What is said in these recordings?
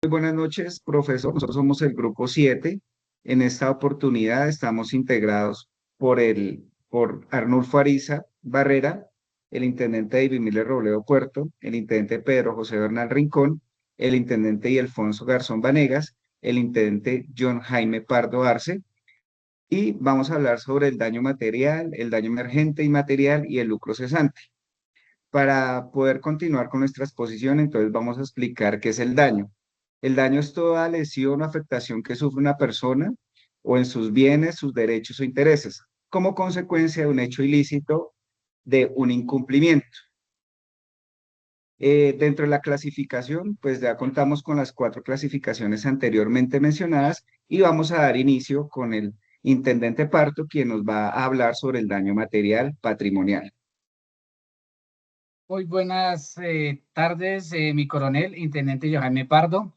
Muy buenas noches, profesor. Nosotros somos el grupo 7. En esta oportunidad estamos integrados por Arnulfo Ariza Barrera, el intendente David Miller Robledo Puerto, el intendente Pedro José Bernal Rincón, el intendente Ildefonso Garzón Vanegas, el intendente John Jaime Pardo Arce, y vamos a hablar sobre el daño material, el daño emergente y material y el lucro cesante. Para poder continuar con nuestra exposición, entonces vamos a explicar qué es el daño. El daño es toda lesión o afectación que sufre una persona o en sus bienes, sus derechos o intereses, como consecuencia de un hecho ilícito de un incumplimiento. Dentro de la clasificación, pues ya contamos con las 4 clasificaciones anteriormente mencionadas y vamos a dar inicio con el intendente Parto, quien nos va a hablar sobre el daño material patrimonial. Muy buenas tardes, mi coronel, intendente Johanny Pardo.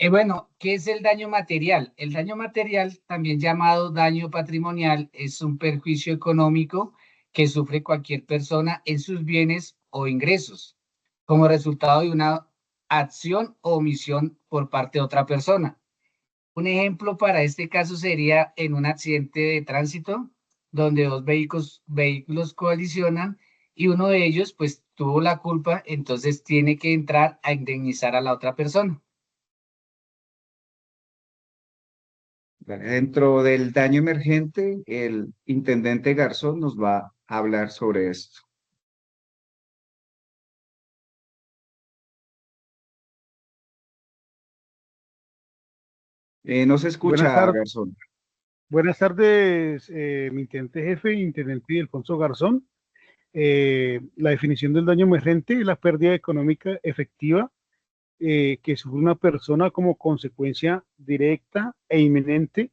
Bueno, ¿qué es el daño material? El daño material, también llamado daño patrimonial, es un perjuicio económico que sufre cualquier persona en sus bienes o ingresos, como resultado de una acción o omisión por parte de otra persona. Un ejemplo para este caso sería en un accidente de tránsito donde dos vehículos colisionan y uno de ellos pues tuvo la culpa, entonces tiene que entrar a indemnizar a la otra persona. Vale, dentro del daño emergente, el intendente Garzón nos va a hablar sobre esto. No se Buenas escucha, tardes, Garzón. buenas tardes, mi intendente jefe, intendente Ildefonso Garzón. La definición del daño emergente es la pérdida económica efectiva que sufre una persona como consecuencia directa e inminente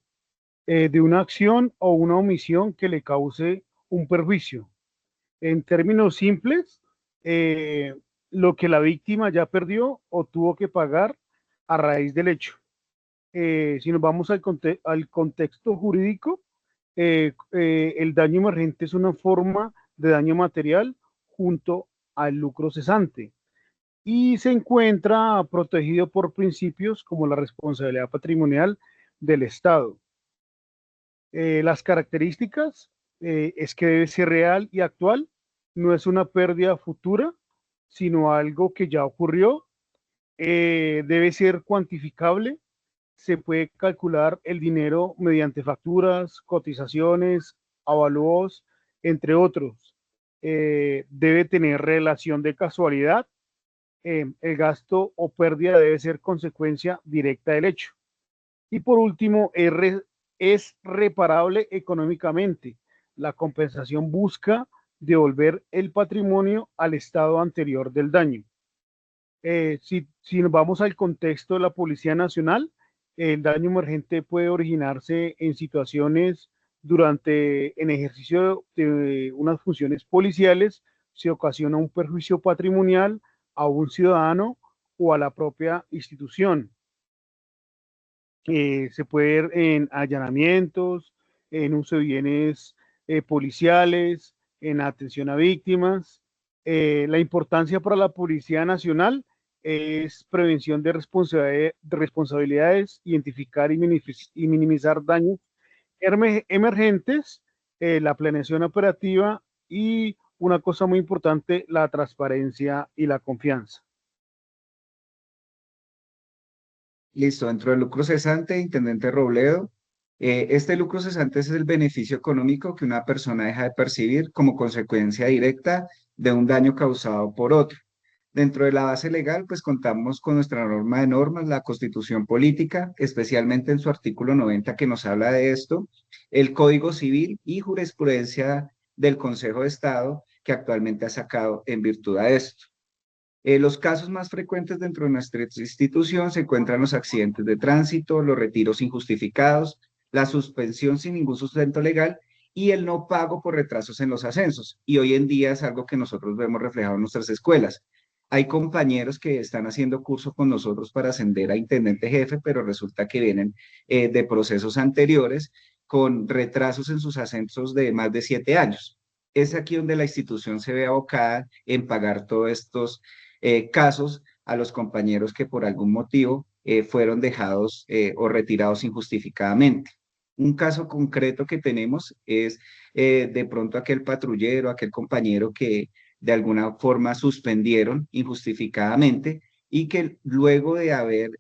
de una acción o una omisión que le cause un perjuicio. En términos simples, eh, lo que la víctima ya perdió o tuvo que pagar a raíz del hecho. Si nos vamos al contexto jurídico, el daño emergente es una forma de daño material junto al lucro cesante y se encuentra protegido por principios como la responsabilidad patrimonial del Estado. Las características es que debe ser real y actual, no es una pérdida futura, sino algo que ya ocurrió, debe ser cuantificable, se puede calcular el dinero mediante facturas, cotizaciones, avalúos, entre otros. Debe tener relación de casualidad. El gasto o pérdida debe ser consecuencia directa del hecho. Y por último, es reparable económicamente. La compensación busca devolver el patrimonio al estado anterior del daño. Si nos vamos al contexto de la Policía Nacional, el daño emergente puede originarse en situaciones en ejercicio de unas funciones policiales, se ocasiona un perjuicio patrimonial a un ciudadano o a la propia institución. Se puede ver en allanamientos, en uso de bienes policiales, en atención a víctimas. La importancia para la Policía Nacional es prevención de responsabilidades, identificar y minimizar daños emergentes, la planeación operativa y una cosa muy importante, la transparencia y la confianza. Listo, dentro del lucro cesante, intendente Robledo, este lucro cesante es el beneficio económico que una persona deja de percibir como consecuencia directa de un daño causado por otro. Dentro de la base legal, pues contamos con nuestra norma de normas, la Constitución Política, especialmente en su artículo 90 que nos habla de esto, el Código Civil y jurisprudencia del Consejo de Estado que actualmente ha sacado en virtud a esto. Los casos más frecuentes dentro de nuestra institución se encuentran los accidentes de tránsito, los retiros injustificados, la suspensión sin ningún sustento legal y el no pago por retrasos en los ascensos. Y hoy en día es algo que nosotros vemos reflejado en nuestras escuelas. Hay compañeros que están haciendo curso con nosotros para ascender a intendente jefe, pero resulta que vienen de procesos anteriores con retrasos en sus ascensos de más de 7 años. Es aquí donde la institución se ve abocada en pagar todos estos casos a los compañeros que por algún motivo fueron dejados o retirados injustificadamente. Un caso concreto que tenemos es de pronto aquel patrullero, aquel compañero que de alguna forma suspendieron injustificadamente y que luego de haber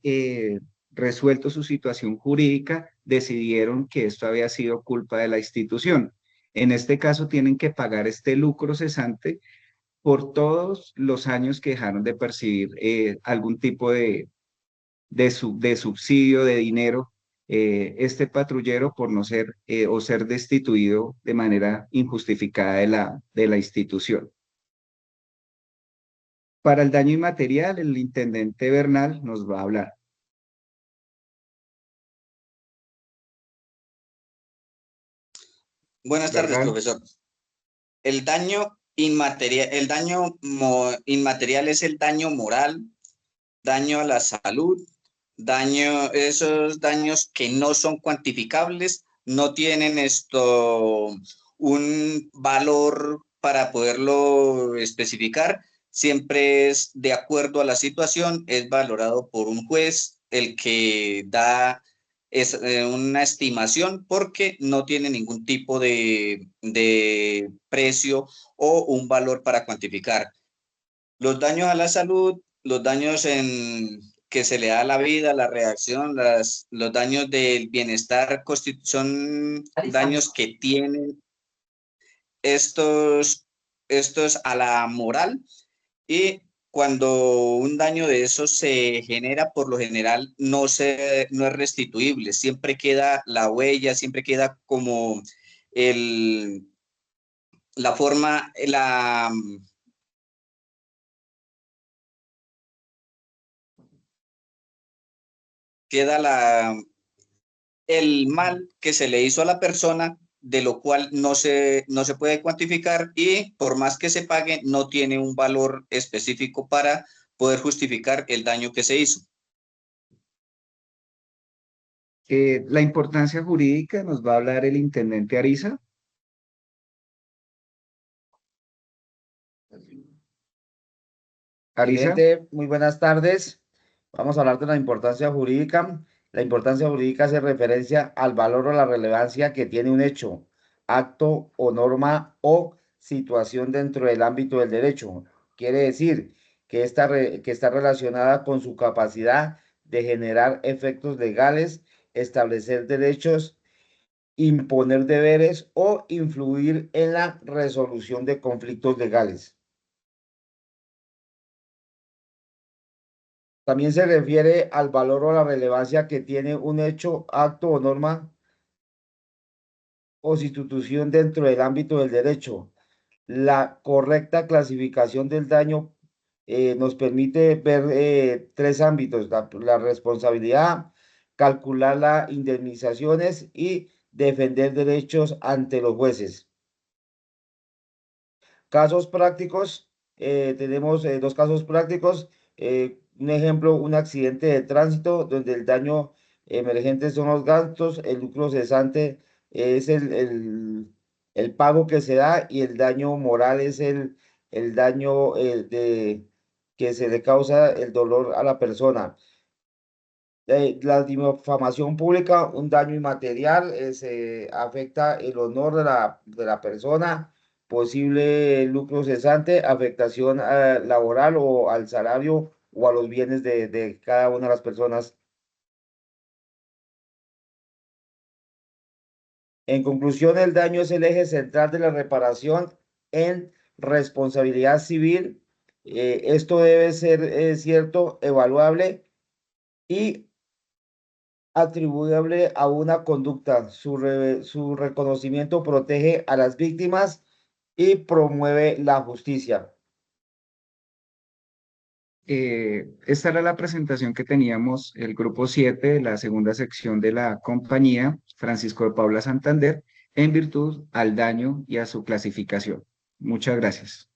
resuelto su situación jurídica, decidieron que esto había sido culpa de la institución. En este caso tienen que pagar este lucro cesante por todos los años que dejaron de percibir algún tipo de subsidio, de dinero, este patrullero por no ser o ser destituido de manera injustificada de la institución. Para el daño inmaterial, el intendente Bernal nos va a hablar. Buenas tardes, Bernal. profesor. El daño inmaterial, inmaterial es el daño moral, daño a la salud, esos daños que no son cuantificables, no tienen un valor para poderlo especificar, siempre es de acuerdo a la situación, es valorado por un juez, el que da una estimación porque no tiene ningún tipo de precio o un valor para cuantificar. Los daños a la salud, los daños que se le da a la vida, la reacción, los daños del bienestar son daños que tienen estos a la moral, y cuando un daño de esos se genera, por lo general no es restituible, siempre queda la huella, siempre queda como la forma, queda el mal que se le hizo a la persona, de lo cual no se puede cuantificar, y por más que se pague, no tiene un valor específico para poder justificar el daño que se hizo. La importancia jurídica nos va a hablar el intendente Ariza. Ariza. Presidente, muy buenas tardes. Vamos a hablar de la importancia jurídica. La importancia jurídica hace referencia al valor o la relevancia que tiene un hecho, acto o norma o situación dentro del ámbito del derecho. Quiere decir que que está relacionada con su capacidad de generar efectos legales, establecer derechos, imponer deberes o influir en la resolución de conflictos legales. También se refiere al valor o la relevancia que tiene un hecho, acto o norma o institución dentro del ámbito del derecho. La correcta clasificación del daño nos permite ver tres ámbitos: la responsabilidad, calcular las indemnizaciones y defender derechos ante los jueces. Casos prácticos, tenemos dos casos prácticos. Un ejemplo, un accidente de tránsito donde el daño emergente son los gastos, el lucro cesante es el pago que se da, y el daño moral es el daño que se le causa el dolor a la persona. La difamación pública, un daño inmaterial, se afecta el honor de la persona, posible lucro cesante, afectación laboral o al salario o a los bienes de cada una de las personas. En conclusión, el daño es el eje central de la reparación en responsabilidad civil. Esto debe ser cierto, evaluable y atribuible a una conducta. Su reconocimiento protege a las víctimas y promueve la justicia. Esta era la presentación que teníamos el grupo 7 de la segunda sección de la compañía Francisco de Paula Santander en virtud al daño y a su clasificación. Muchas gracias.